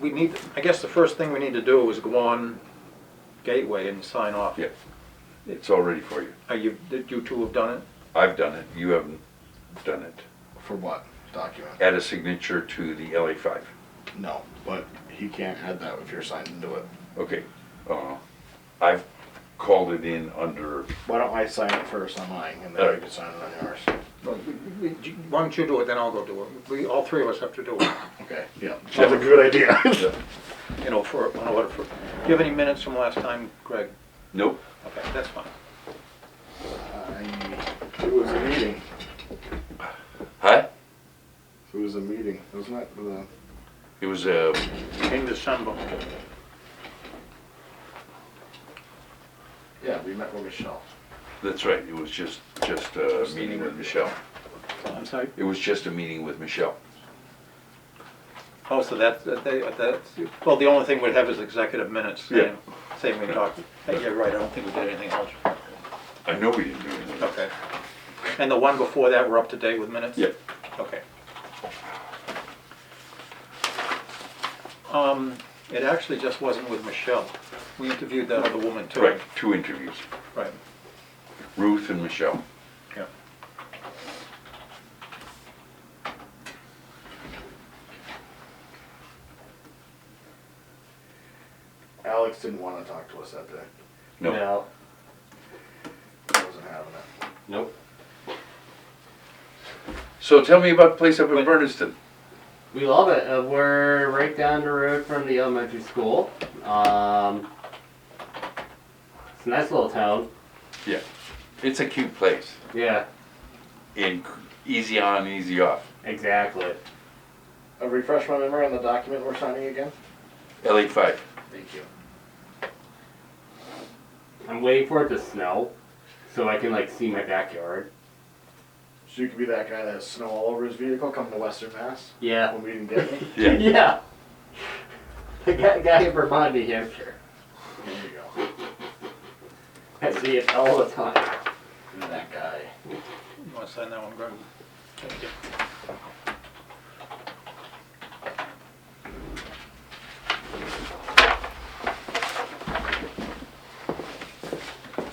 we need, I guess the first thing we need to do is go on Gateway and sign off. Yeah, it's all ready for you. Did you two have done it? I've done it, you haven't done it. For what document? Add a signature to the LA5. No, but he can't add that if you're signed into it. Okay, I've called it in under, Why don't I sign it first on mine, and then you can sign it on yours? Well, why don't you do it, then I'll go do it. All three of us have to do it. Okay, yeah, that's a good idea. You know, in order for, do you have any minutes from last time, Greg? nope, Okay, that's fine. It was a meeting. huh? It was a meeting, wasn't it? It was In December. Yeah, we met with Michelle. that's right, it was just a meeting with Michelle. I'm sorry? It was just a meeting with Michelle. Oh, so that's, well, the only thing we'd have is executive minutes. Yeah. Saying we talked, hey, yeah, right, I don't think we did anything else. I know we didn't do anything. Okay. And the one before that, we're up to date with minutes? Yeah. Okay. It actually just wasn't with Michelle. We interviewed that other woman too. Right, 2 interviews, Right, Ruth and Michelle. yeah. Alex didn't want to talk to us that day. No, He wasn't having it. Nope. so tell me about the place up in Berniston. We love it. We're right down the road from the elementary school. It's a nice little town. Yeah, it's a cute place, Yeah, and easy on, easy off. exactly. Refresh my memory on the document we're signing again? LA5. Thank you. I'm waiting for it to snow so I can like see my backyard. So you could be that guy that has snow all over his vehicle coming to Western Mass Yeah. when we didn't get any? Yeah. Yeah. The guy in Vermont, New Hampshire. There you go. I see it all the time. That guy. You wanna sign that one, Greg? Thank you.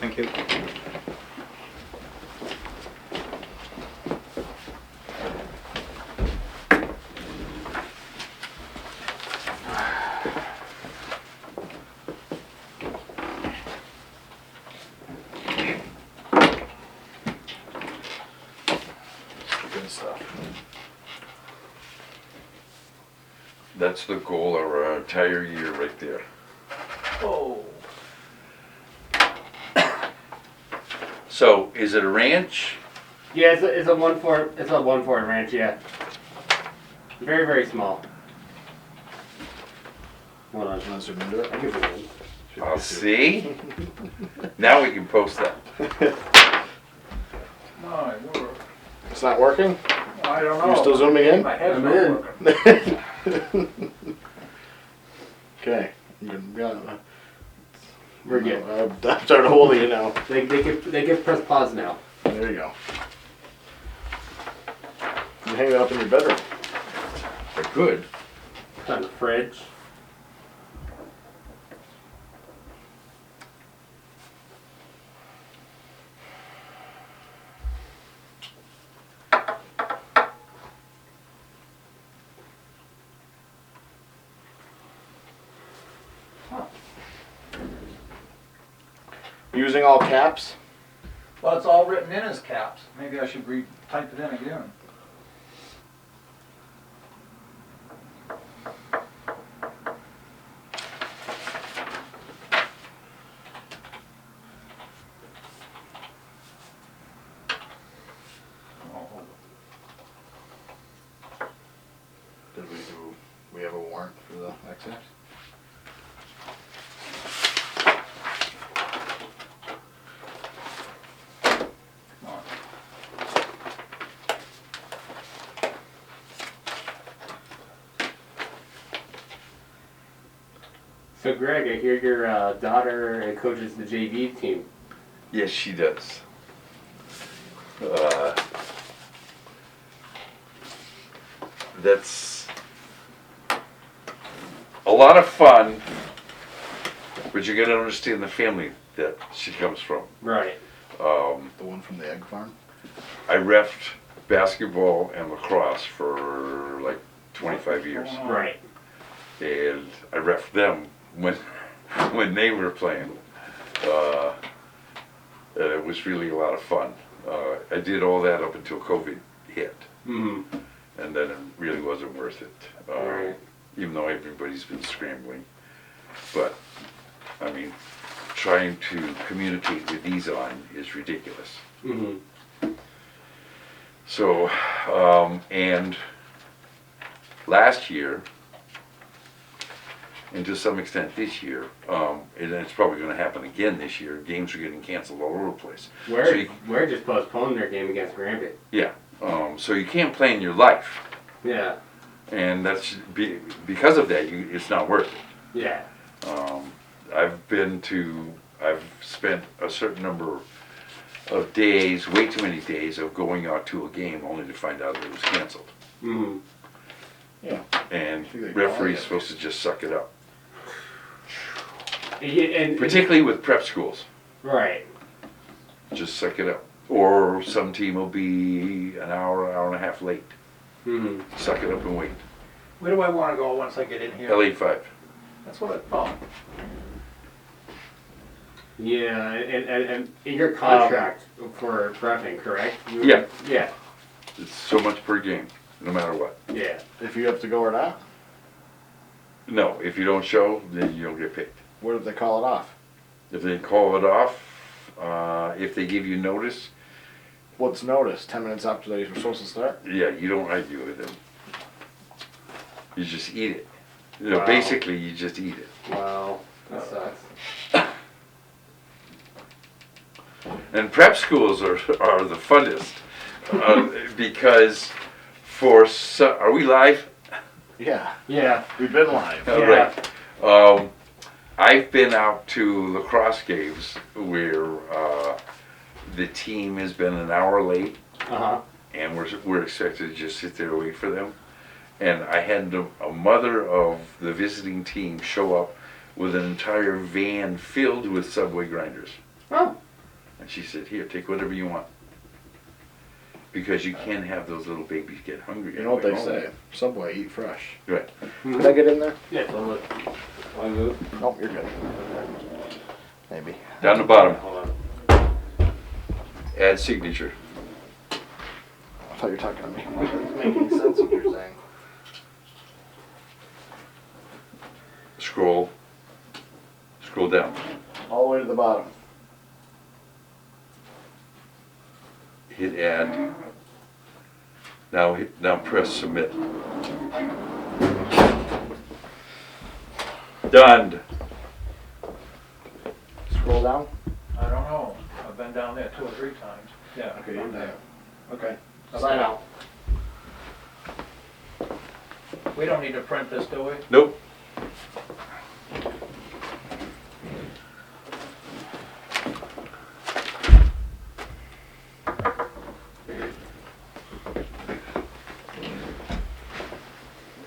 Thank you. Good stuff. That's the goal of our entire year right there. Oh. So, is it a ranch? Yeah, it's a 1-4 ranch. Yeah. Very very small. Hold on. Want to zoom into it? I can zoom in. I'll see. Now we can post that. My word. It's not working? I don't know. You still zooming in? My head's I'm not in. working. Okay. We're good. I'm starting to hold you now. They can press pause now. There you go. You hang it up in your bedroom. I could. It's on the fridge. Using all caps? Well, it's all written in as caps. Maybe I should type it in again. Did we have a warrant for the excess? So Greg, I hear your daughter coaches the JV team. Yes, she does. That's a lot of fun, but you gotta understand the family that she comes from. Right. The one from the egg farm? I reffed basketball and lacrosse for like 25 years. Right. And I reffed them when they were playing. It was really a lot of fun. I did all that up until COVID hit, Mm-hmm. and then it really wasn't worth it. Right. Even though everybody's been scrambling. But, I mean, trying to communicate with these on is ridiculous. Mm-hmm. So, and last year, and to some extent this year, and it's probably gonna happen again this year, games are getting canceled all over the place. So We're just postponing their game against Granby. Yeah, so you can't plan your life, Yeah. and that's, because of that, it's not worth it. Yeah. I've spent a certain number of days, way too many days, of going out to a game only to find out that it was canceled. Mm-hmm. Yeah. And I think they referees call it. supposed to just suck it up. And Particularly with prep schools, right. just suck it up. Or some team will be an hour and a half late. Mm-hmm. Suck it up and wait. Where do I wanna go once I get in here? LA5. That's what I thought. Yeah, and in your contract for prepping, correct? Yeah. Yeah. It's so much per game, no matter what. Yeah. If you have to go or not, No, if you don't show, then you don't get paid. what if they call it off? If they call it off, if they give you notice, What's notice? 10 minutes after they were supposed to start? yeah, you don't argue with them. You just eat it. You know, Wow. basically, you just eat it. Wow. That sucks. And prep schools are the funnest because are we live? Yeah. Yeah. We've been live. All Yeah. right. I've been out to lacrosse games where the team has been an hour late, Uh-huh. and we're expected to just sit there and wait for them. And I had a mother of the visiting team show up with an entire van filled with Subway grinders. Oh. And she said, "Here, take whatever you want." Because you can't have those little babies get hungry. You know what they on the way say? Subway, eat fresh. home. Right. Can I get in there? Yeah, totally. Want to move? Nope, you're good. Maybe. Down the bottom, Hold on. add signature. I thought you were talking to me. It doesn't make any sense what you're saying. Scroll down. All the way to the bottom. Hit add. Now press submit. Done. Scroll down. I don't know, I've been down there 2 or 3 times. Yeah. Okay, you're there. Okay. Sign out. We don't need to print this, do we? Nope.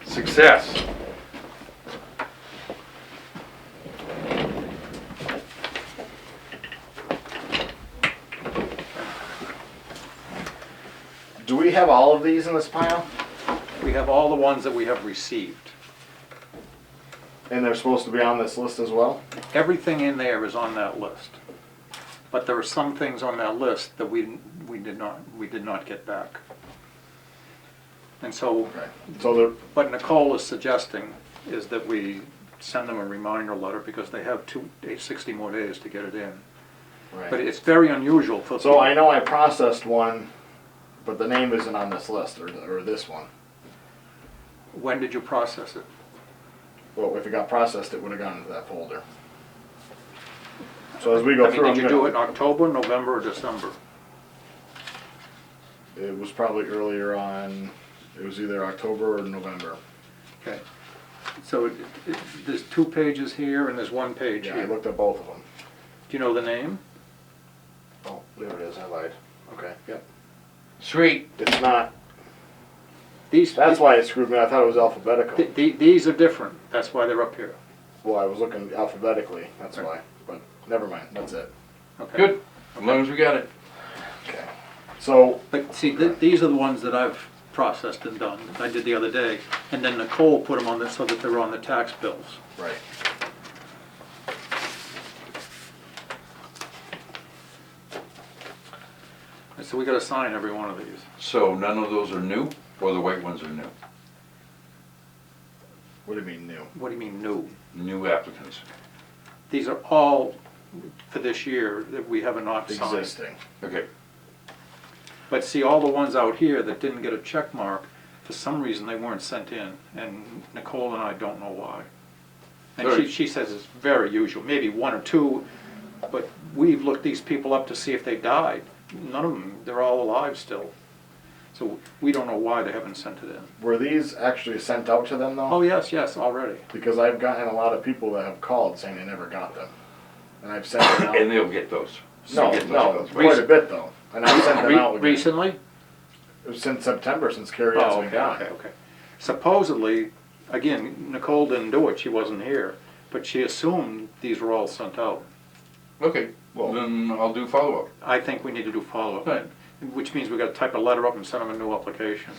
Success. Do we have all of these in this pile? We have all the ones that we have received. And they're supposed to be on this list as well? Everything in there is on that list. But there are some things on that list that we did not get back. And so, Okay. So they're, what Nicole is suggesting is that we send them a reminder letter because they have 60 more days to get it in. But right. it's very unusual for. So I know I processed one, but the name isn't on this list, or this one. When did you process it? Well, if it got processed, it would have gone into that folder. So as we go I mean, through, did you do it in October, November, or December? it was probably earlier on, it was either October or November. Okay. So there's 2 pages here and there's 1 page Yeah, I here. looked at both of them. Do you know the name? Oh, there it is, I lied. Okay, yep. Sweet. It's not, That's why it screwed me. I thought it was alphabetical. These are different, that's why they're up here. Well, I was looking alphabetically. That's why. But never mind. That's it. Okay. Good, as long as we got it. Okay. So But see, these are the ones that I've processed and done, I did the other day, and then Nicole put them on this so that they're on the tax bills. right. And so we gotta sign every one of these. So none of those are new, or the white ones are new? What do you mean new? What do you mean new? New applicants. These are all for this year that we have not signed. Existing. Okay, But see, all the ones out here that didn't get a check mark, for some reason they weren't sent in, and Nicole and I don't know why. And Alright. she says it's very usual, maybe one or two, but we've looked these people up to see if they died. None of them, they're all alive still. So we don't know why they haven't sent it in. Were these actually sent out to them though? Oh, yes, already. Because I've gotten a lot of people that have called saying they never got them, and I've sent them out. and they'll get those. No, Get those no, bills. quite a bit though, and I've sent them out again. Recently? It was since September, since Carrie has Oh, been okay, gone. okay. Supposedly, again, Nicole didn't do it, she wasn't here, but she assumed these were all sent out. Okay, Well- then I'll do follow-up. I think we need to do follow-up, Right. which means we gotta type a letter up and send them a new application.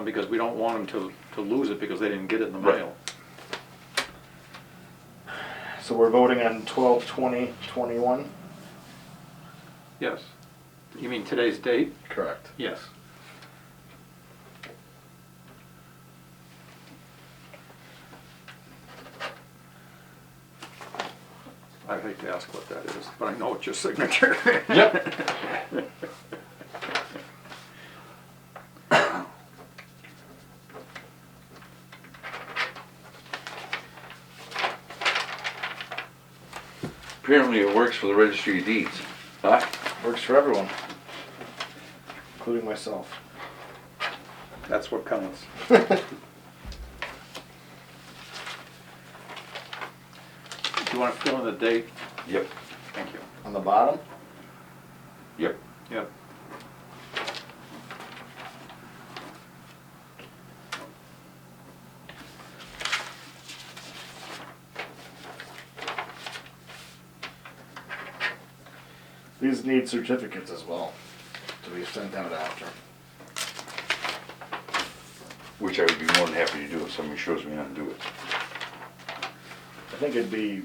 Because we don't want them to lose it because they didn't get it in the Right. mail. So we're voting on 12/20/21? Yes. You mean today's date? Correct. Yes. I hate to ask what that is, but I know it's your signature. Yep. Apparently it works for the registry of deeds. Huh? Works for everyone, including myself. That's what counts. Do you want to fill in the date? Yep, Thank you. On the bottom? yep. Yep. These need certificates as well, to be sent out after. Which I would be more than happy to do if somebody shows me how to do it. I think it'd be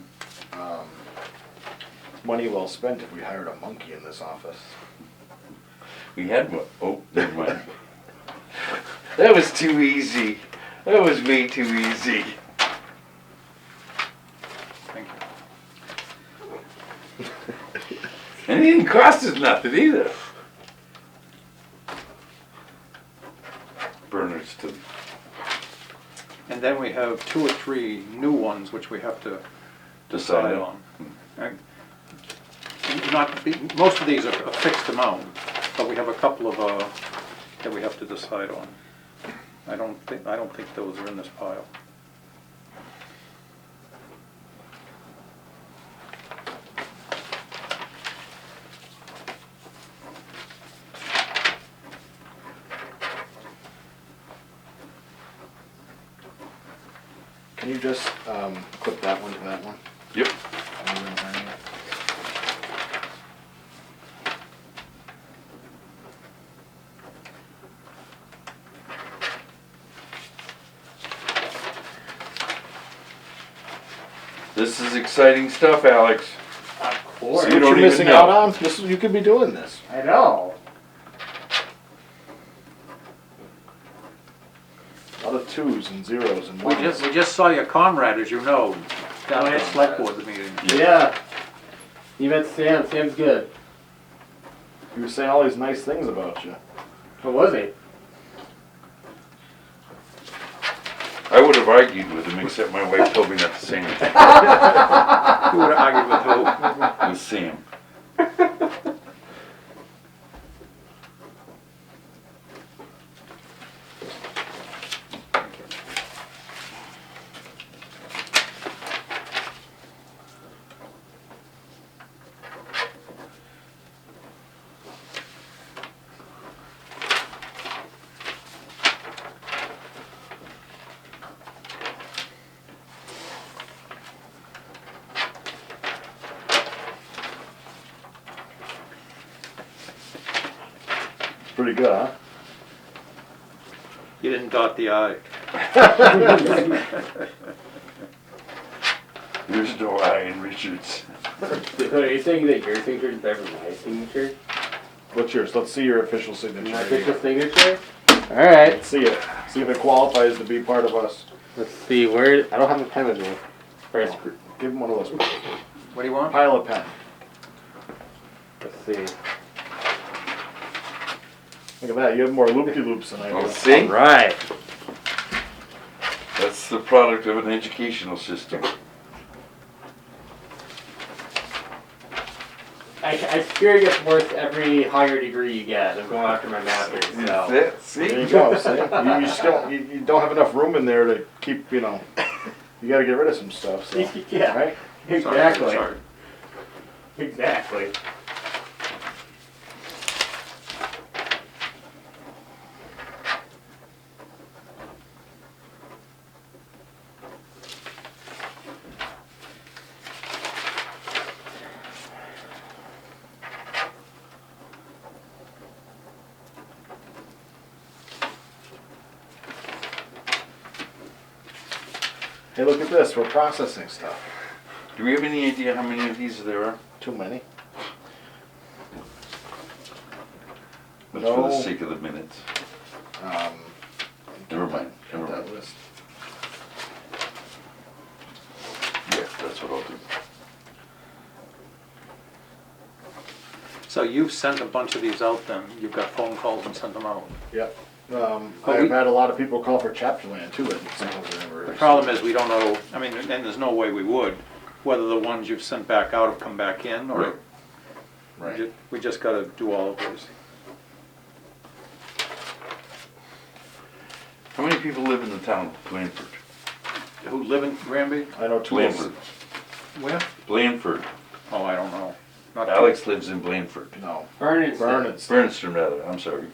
money well spent if we hired a monkey in this office. We had one. Oh, never mind. That was too easy. That was way too easy. Thank you. And it didn't cost us nothing either. Bernardston. And then we have 2 or 3 new ones which we have to decide on. And most of these are a fixed amount, but we have a couple of that we have to decide on. I don't think those are in this pile. Can you just clip that one to that one? Yep. This is exciting stuff, Alex. Of course. You don't You're even missing know. out on? You could be doing this. I know. A lot of 2s and 0s and We 1s. just saw your comrade, as you know, down at the select board meeting. Yeah. You met Sam. Sam's good. He was saying all these nice things about you. What was he? I would have argued with him, except my wife told me not to say anything. Who would have argued with who? With Sam. pretty good, huh? You didn't dot the I. There's no I in Richards. So are you saying that your signature is better than my signature? What's yours? Let's see your official signature. My official signature? Alright. Let's see it. See if it qualifies to be part of us. Let's see, where, I don't have a pen with me. First, Give him one of those. What do you want? Pile of pen. let's see. Look at that. You have more loop-de-loops than I Oh, do. see? Alright. That's the product of an educational system. I fear it gets worse every higher degree you get. I'm going after my master's, so. That's it, There you see? go. See? You still you don't have enough room in there to keep. You know. You got to get rid of some stuff. So. Yeah, Right. exactly. Sorry. Exactly. Hey, look at this. We're processing stuff. Do we have any idea how many of these there are? Too many. But No. for the sake of the minutes. Never mind, Got never that mind. list. Yeah, that's what I'll do. So you've sent a bunch of these out then? You've got phone calls and sent them out? Yep. But I've had a lot of people call for chapter land too. That some of them were- The problem is we don't know, I mean, and there's no way we would, whether the ones you've sent back out have come back in or Right. we just gotta do all of these. How many people live in the town of Blandford? Who live in Granby? I know two. Blandford. Where? Blandford. Oh, I don't know. Not Alex lives in Blandford. No. Vernon. Burnett. Bernston rather, I'm sorry.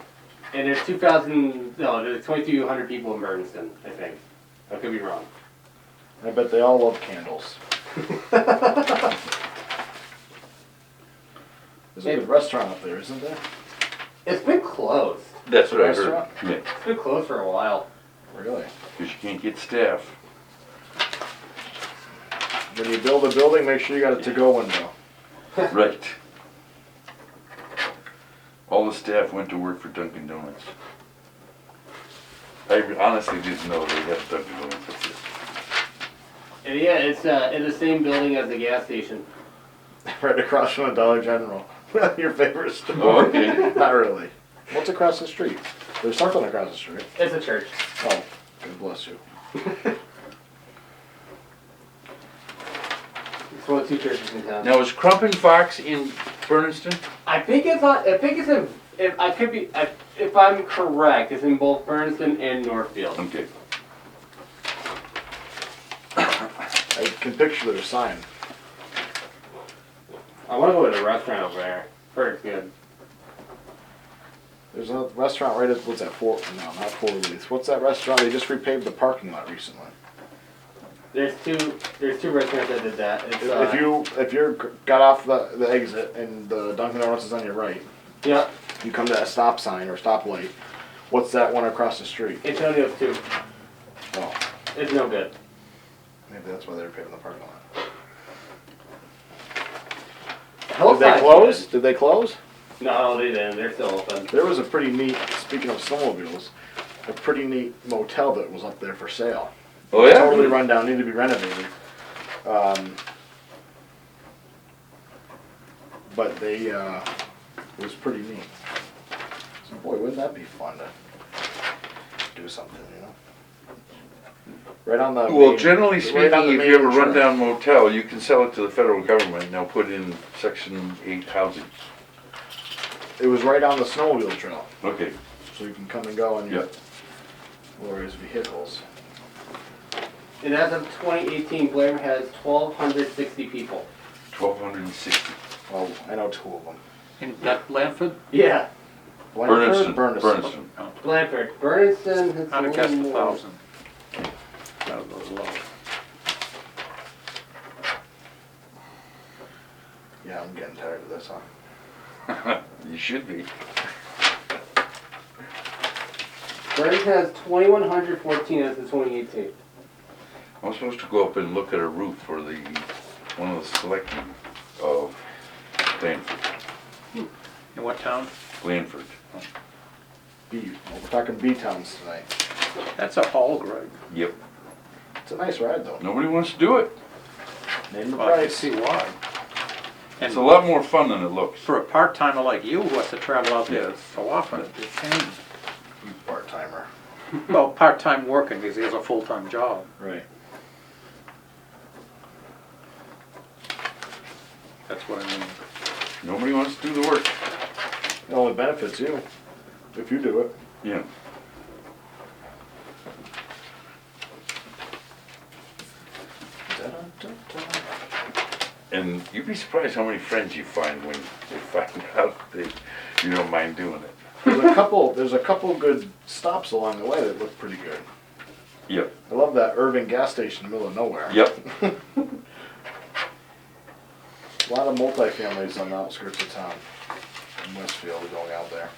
And there's 2,000, no, there's 2,200 people in Berniston, I think. I could be wrong. I bet they all love candles. There's a good restaurant up there, isn't there? It's been closed. That's what I heard. Restaurant? Yeah, It's been closed for a while. Really? because you can't get staff. When you build a building, make sure you got a to-go window. Right. All the staff went to work for Dunkin' Donuts. I honestly didn't know they had Dunkin' Donuts up there. And yeah, it's in the same building as the gas station. Right across from the Dollar General. Your favorite store. Oh, okay. Not really. What's across the street? There's something across the street. It's a church. Oh, God bless you. It's one of two churches in town. Now is Crump and Fox in Berniston? I think it's on. I think it's in. If I could be, if I'm correct, it's in both Berniston and Northfield. Okay. I can picture their sign. I want to go to the restaurant over there. Heard it's good. There's a restaurant right at, what's that, no, not Four Leaves. What's that restaurant? They just repaved the parking lot recently. There's two restaurants that did that. It's, If you got off the exit and the Dunkin' Donuts is on your right, yeah, you come to a stop sign or stoplight. What's that one across the street? Antonio's too. Oh, It's no good. maybe that's why they're paving the parking lot. Hillside's Did they close? good. Did they close? No, they didn't. They're still open. There was a pretty neat, speaking of snowmobiles, a pretty neat motel that was up there for sale. Oh yeah? Totally run down, needed to be renovated. But they, it was pretty neat. So boy, wouldn't that be fun to do something, you know? Right on the Well, main- generally right speaking, on the if main you have a trail. rundown motel, you can sell it to the federal government and they'll put in Section 8 housing. It was right on the snowmobile trail, Okay. so you can come and go in your Yeah. glorious vehicles. And as of 2018, Blair has 1,260 people. 1,260. Well, I know two of them. In that Blandford? Yeah, Berniston. Berniston. Berniston. Blandford. Berniston has I'd a have guessed little more. 1,000. Out of those low. Yeah, I'm getting tired of this, huh? You should be. Burlington has 2,114 as of 2018. I'm supposed to go up and look at a roof for the, one of the selectmen of Blanford. In what town? Blanford. B, well, we're talking B towns tonight. That's a haul, Greg. Yep. It's a nice ride though. Nobody wants to do it. Name the Well, I can price. see why. And It's a lot more fun than it looks. for a part-timer like you who has to travel out there so often, it's a pain. You part-timer. Well, part-time working, because he has a full-time job. Right. That's what I mean. Nobody wants to do the work. It only benefits you if you do it. Yeah. And you'd be surprised how many friends you find when they find out that you don't mind doing it. There's a couple good stops along the way that look pretty good. Yep. I love that Irving gas station in the middle of nowhere. Yep. A lot of multifamilies on the outskirts of town. In Westfield going out there.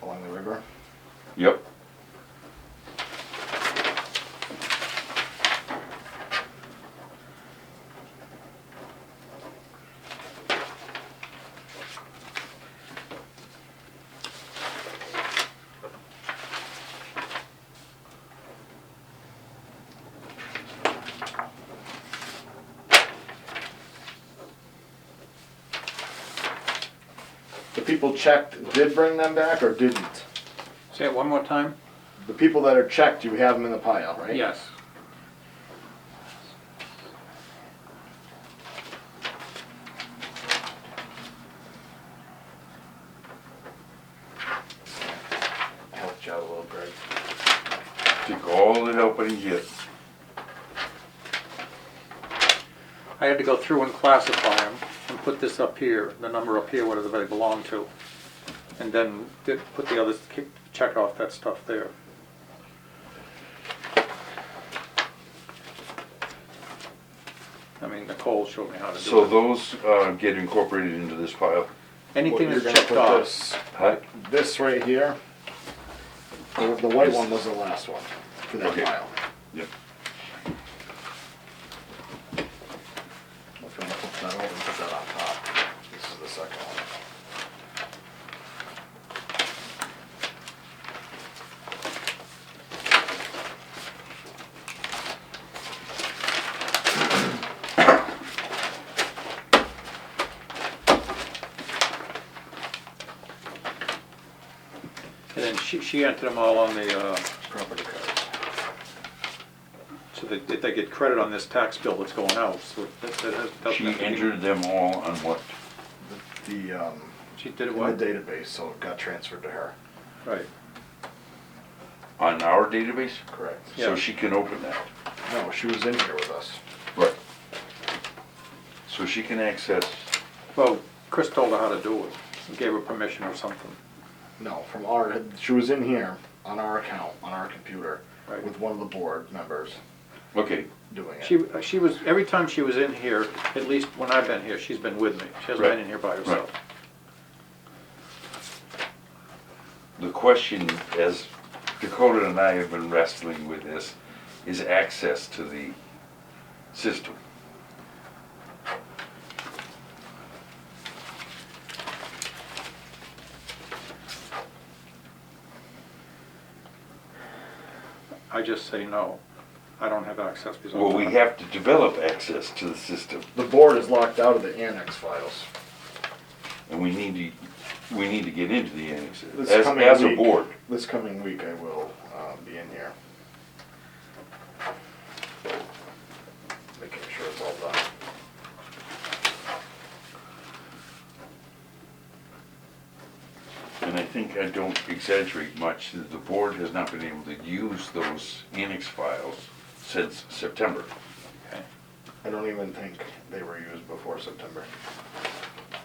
Along the river. Yep. The people checked did bring them back or didn't? Say it one more time? The people that are checked, you have them in the pile, right? Yes. I helped you out a little, Greg. Take all the help I can get. I had to go through and classify them and put this up here, the number up here, whatever they belong to. And then put the others, check off that stuff there. I mean, Nicole showed me how to do So it. those get incorporated into this pile. Anything Well, that's you're checked gonna put off. this, Huh? this right here. The white one was the last one for that Okay. pile. Yep. If you wanna flip that over and put that on top, this is the second one. And then she entered them all on the, Property cards. so that they get credit on this tax bill that's going out, so that She entered them all on what? She did it In what? the database, so it got transferred to her. Right. On our database? Correct. So Yeah. she can open that. No, she was in here with us. Right. So she can access, Well, Chris told her how to do it, gave her permission or something. No, from our, she was in here on our account, on our computer, Right. with one of the board members okay, doing it. She was, every time she was in here, at least when I've been here, she's been with me. She hasn't been Right. in here by herself. the question, as Dakota and I have been wrestling with this, is access to the system. I just say no. I don't have access because I'm Well, we not- have to develop access to the system, The board is locked out of the annex files. and we need to get into the annexes, This as coming a week. board. This coming week I will be in here. Making sure it's all done. And I think I don't exaggerate much, that the board has not been able to use those annex files since September. Okay. I don't even think they were used before September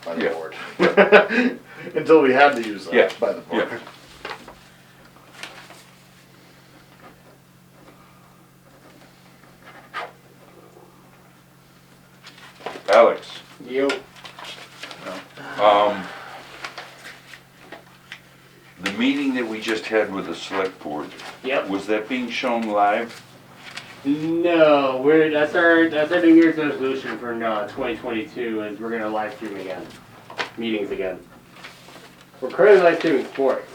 by the Yeah. board. Until we had to use them Yeah. by the board. Yeah. Alex, You. No. The meeting that we just had with the select board, Yep. was that being shown live? No, that's our New Year's resolution for 2022 is we're gonna live stream again, meetings again. We're currently live streaming sports.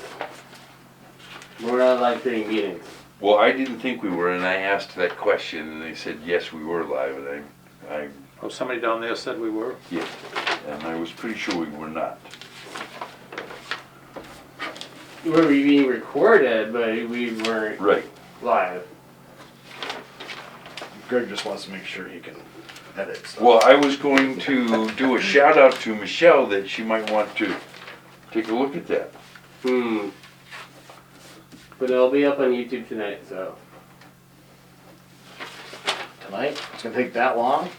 We're not live streaming meetings. Well, I didn't think we were, and I asked that question, and they said, yes, we were live, and I, Oh, somebody down there said we were? yeah, and I was pretty sure we were not. We're being recorded, but we weren't Right. live. Greg just wants to make sure he can edit stuff. Well, I was going to do a shout out to Michelle that she might want to take a look at that. But it'll be up on YouTube tonight, so. Tonight? It's gonna take that long?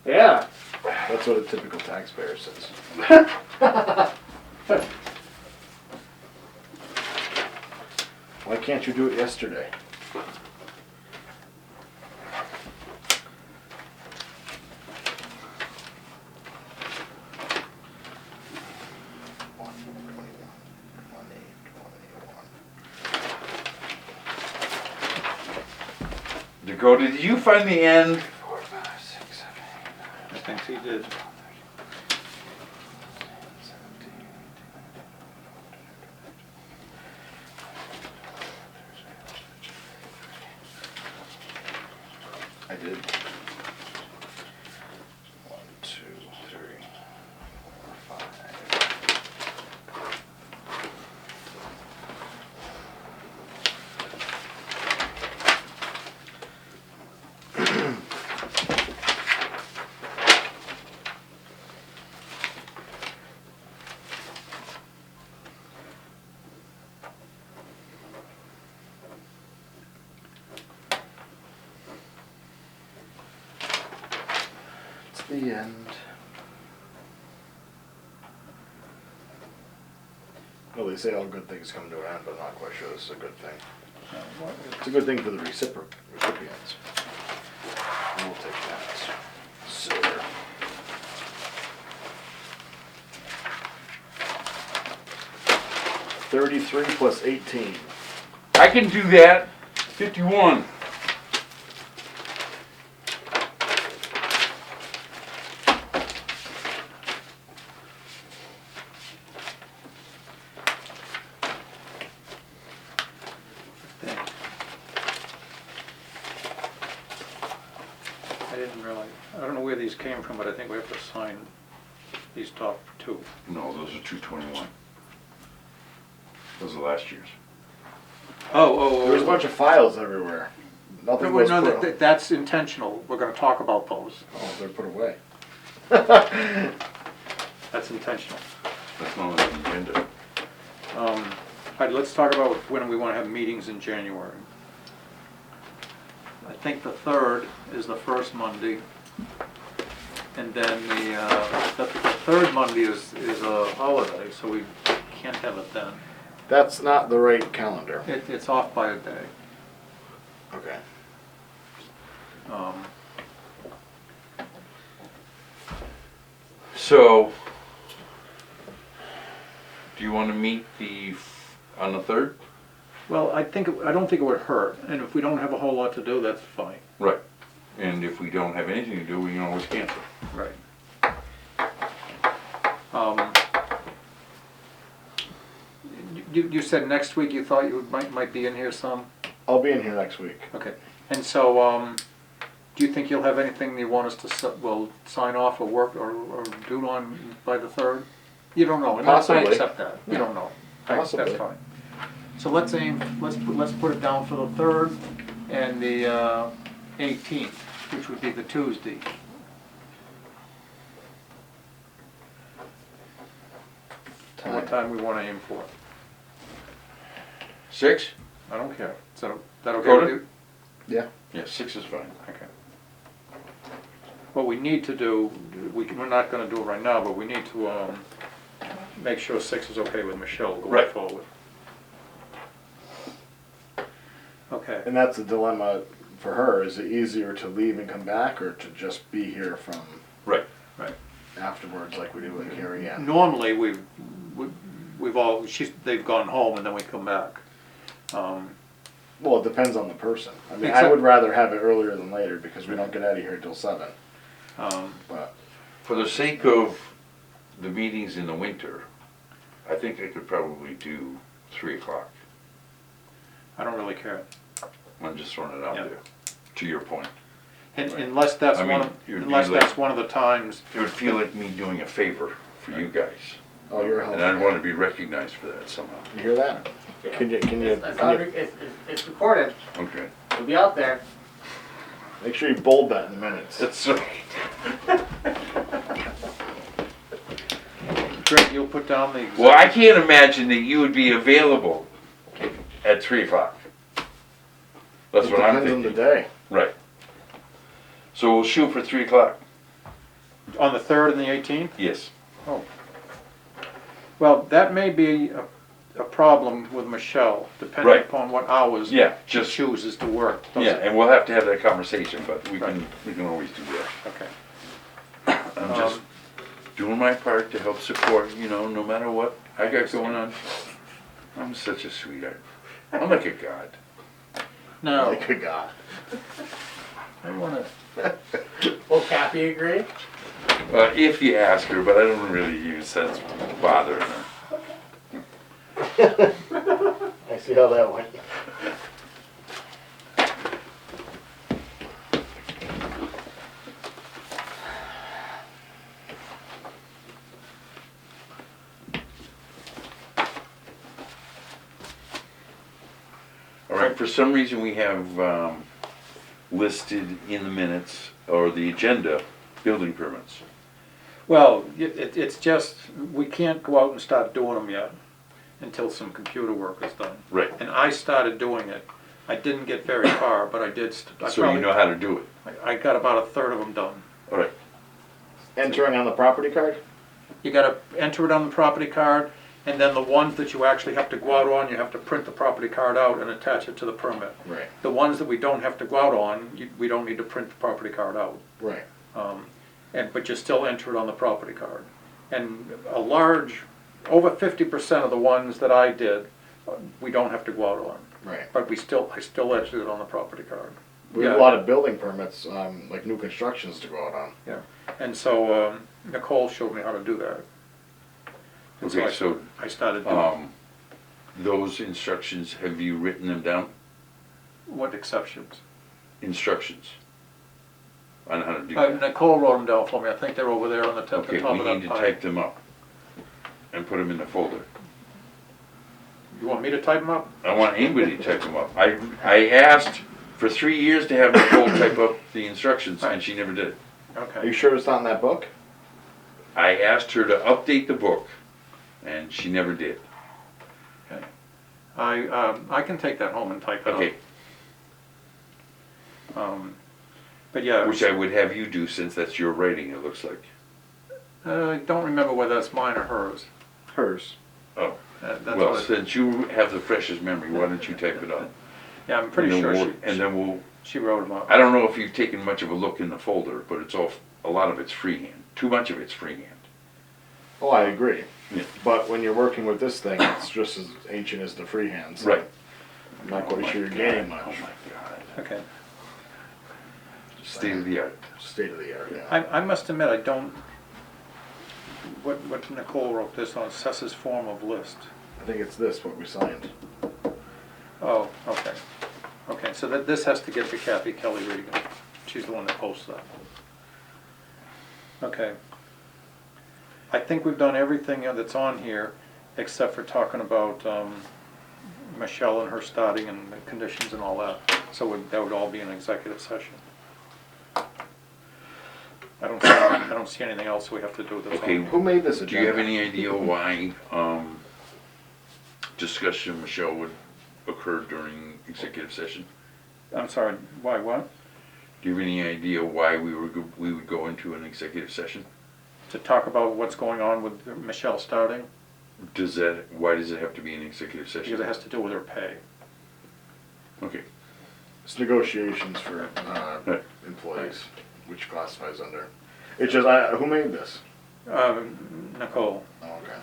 Yeah. That's what a typical taxpayer says. Why can't you do it yesterday? Dakota, did you find the end? 4, 5, 6, 7, 8, 9, I think he did. 17, I did. 1, 2, 3, 4, 5. It's the end. Well, they say all good things come to an end, but I'm not quite sure this is a good thing. It's a good thing for the recipients. We'll take that. Silver. $33 plus 18. I can do that. 51. I didn't realize, I don't know where these came from, but I think we have to sign these top two. No, those are 221. Those are last year's. Oh. There was a bunch of files everywhere. Nothing was No, put. that's intentional. We're gonna talk about those. Oh, they're put away. That's intentional. That's not on the agenda. All right, let's talk about when we wanna have meetings in January. I think the 3rd is the first Monday. And then the third Monday is a holiday, so we can't have it then. That's not the right calendar. It's off by a day. Okay. So, do you want to meet on the 3rd? Well, I don't think it would hurt, and if we don't have a whole lot to do, that's fine. Right. And if we don't have anything to do, we can always cancel. Right. You said next week you thought you might be in here some? I'll be in here next week. Okay. And so, do you think you'll have anything you want us to sign off or work or do on by the 3rd? You don't know. And I Possibly. accept that. You don't know. Possibly. That's fine. So let's put it down for the 3rd and the 18th, which would be the Tuesday. And what time we want to aim for? 6? I don't care. Is that okay with Dakota? you? Yeah. Yeah, 6 is fine. Okay. What we need to do, we're not going to do it right now, but we need to make sure 6 is okay with Michelle going Right. forward. Okay. And that's the dilemma for her. Is it easier to leave and come back or to just be here from Right. Right. afterwards like we do with Carrie Ann. Normally, they've gone home and then we come back. Well, it depends on the person. I mean, I Except- would rather have it earlier than later because we don't get out of here till 7. But For the sake of the meetings in the winter, I think I could probably do 3 o'clock. I don't really care. I'm just throwing it out Yeah. there, to your point. And unless that's I mean, unless that's one of the times. It would feel like me doing a favor for you guys. oh, you're a And I'd helpful. want to be recognized for that somehow. You hear that? Can you It's recorded. Okay. It'll be out there. make sure you bold that in the minutes? That's Greg, you'll put down the. Well, I can't imagine that you would be available at 3 o'clock. That's It what I'm depends on the thinking. day. Right. So we'll shoot for 3 o'clock? On the 3rd and the 18th? Yes. Well, that may be a problem with Michelle, depending Right. upon what hours Yeah, she just, chooses to work. yeah, and we'll have to have that conversation, but we Right. can always do that. Okay. I'm just doing my part to help support, no matter what I got going on. I'm such a sweetheart. I'm like a god. Now, Like a god. I want to. Will Kathy agree? If you ask her, but I don't really use sense bothering her. I see how that went. All right, for some reason we have listed in the minutes or the agenda, building permits. Well, it's just, we can't go out and start doing them yet until some computer work is done. Right. And I started doing it. I didn't get very far, but I did. So you know how to do it. I got about a third of them done. All right. Entering on the property card? You gotta enter it on the property card, and then the ones that you actually have to go out on, you have to print the property card out and attach it to the permit. Right. The ones that we don't have to go out on, we don't need to print the property card out. Right. But you still enter it on the property card. And over 50% of the ones that I did, we don't have to go out on. Right. But I still entered it on the property card. We have a lot of building permits, like new constructions to go out on. Yeah, and so Nicole showed me how to do that. And Okay, so I started doing. those instructions, have you written them down? What exceptions? Instructions on how to do that. Nicole wrote them down for me. I think they're over there on the top, Okay, the top we of that need to pile. type them up and put them in the folder. You want me to type them up? I want anybody to type them up. I asked for 3 years to have Nicole type up the instructions, and she never did it. Are Okay. you sure it's not in that book? I asked her to update the book, and she never did. I can take that home and type it Okay, up. But yeah, which I would have you do since that's your writing, it looks like. I don't remember whether that's mine or hers. Hers. Oh, That's well, what it, since you have the freshest memory, why don't you type it up? yeah, I'm pretty And then sure we'll- And then we'll, she wrote them up. I don't know if you've taken much of a look in the folder, but it's all, a lot of it's freehand. Too much of it's freehand. Oh, I agree. Yeah. But when you're working with this thing, it's just as ancient as the freehand. So Right. I'm not quite sure you're gaining Oh much. my God. Okay. State of the art. State of the art, yeah. I must admit, I don't, what Nicole wrote this on, Assessors form of list. I think it's this, what we signed. Oh, okay. Okay, so this has to get to Kathy Kelly Regan. She's the one that posts that. Okay. I think we've done everything that's on here, except for talking about Michelle and her starting and the conditions and all that. So that would all be an executive session. I don't see anything else we have to do that's Okay. on. Who made this Do agenda? you have any idea why discussion of Michelle would occur during executive session? I'm sorry, why, what? Do you have any idea why we would go into an executive session? To talk about what's going on with Michelle starting, Why does it have to be an executive session? because it has to do with her pay. Okay. It's negotiations for Right. employees, which classifies under. It's just, who made this? Nicole. Oh, okay.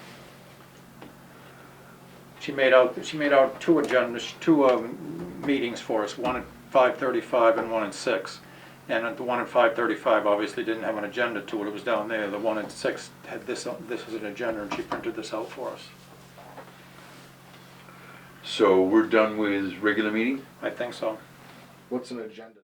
She made out two agendas, two meetings for us, one at 5:35 and one at 6. And the one at 5:35 obviously didn't have an agenda to it, it was down there. The one at 6 had this as an agenda, and she printed this out for us. So we're done with regular meeting? I think so. What's an agenda?